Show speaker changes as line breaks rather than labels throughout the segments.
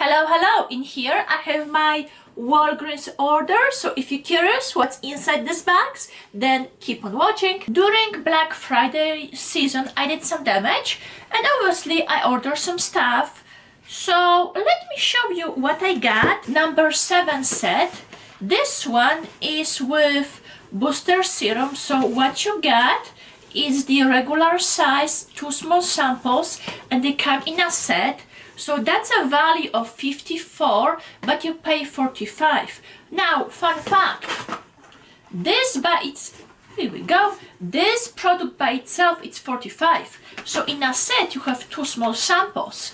Hello, in here I have my Walgreens order, so if you're curious what's inside these bags, then keep on watching. During Black Friday season I did some damage and obviously I ordered some stuff. So let me show you what I got. Number 7 set. This one is with booster serum, so what you got is the regular size, 2 small samples, and they come in a set. So that's a value of 54, but you pay 45. Now, fun fact, here we go, this product by itself it's 45. So in a set you have 2 small samples.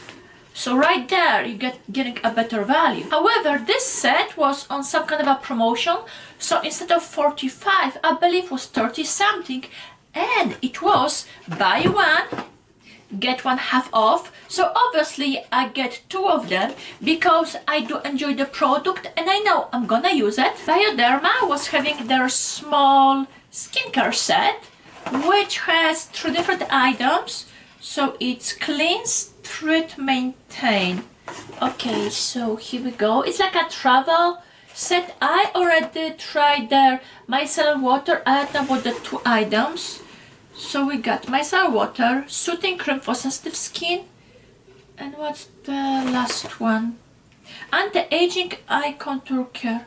So right there you're getting a better value. However, this set was on some kind of a promotion, so instead of 45, I believe it was 30 something, and it was buy one, get one half off. So obviously I get 2 of them because I do enjoy the product and I know I'm gonna use it. Bioderma was having their small skincare set, which has 3 different items. So it's cleanse, treat, maintain. Okay, so here we go. It's like a travel set. I already tried their micellar water. I don't know about the 2 items. So we got micellar water, soothing cream for sensitive skin, and what's the last one? Anti-aging eye contour care.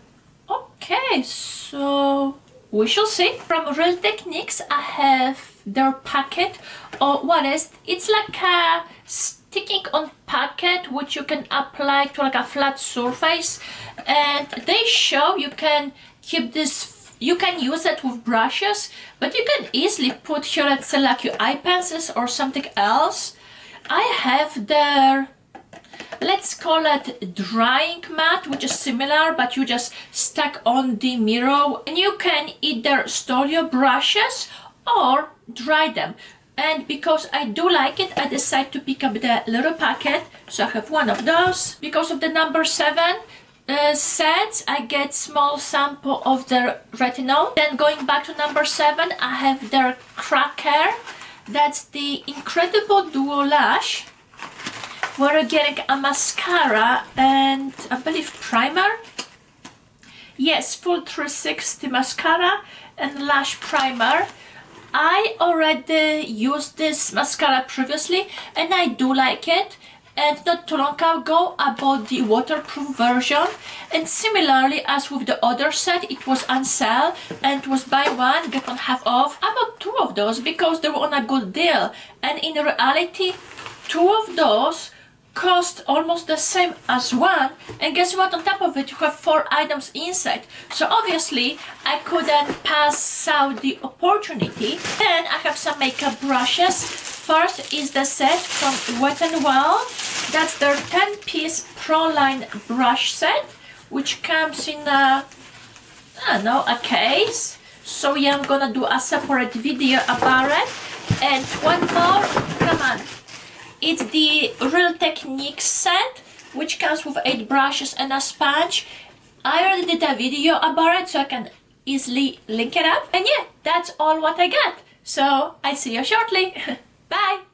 Okay, so we shall see. From Real Techniques I have their packet, or what is it's like a sticking on packet which you can apply to like a flat surface, and they show you can keep this. You can use it with brushes, but you can easily put here, let's say, like your eye pencils or something else. I have their, let's call it drying mat, which is similar, but you just stack on the mirror, and you can either store your brushes or dry them. And because I do like it, I decided to pick up the little packet, so I have 1 of those. Because of the number 7 sets, I get small sample of their retinol. Then going back to number 7, I have their cracker. That's the Incredible Duo Lash. We're getting a mascara and I believe primer. Yes, full 360 mascara and lash primer. I already used this mascara previously and I do like it. And not too long ago I bought the waterproof version, and similarly as with the other set, it was on sale and it was buy one get one half off. I bought 2 of those because they were on a good deal, and in reality 2 of those cost almost the same as one, and guess what, on top of it you have 4 items inside. So obviously I couldn't pass out the opportunity. Then I have some makeup brushes. First is the set from Wet n Wild. That's their 10-piece Proline brush set, which comes in a, I don't know, a case. So yeah, I'm gonna do a separate video about it. And one more, come on. It's the Real Techniques set, which comes with 8 brushes and a sponge. I already did a video about it, so I can easily link it up. And yeah, that's all what I got. So I see you shortly. Bye!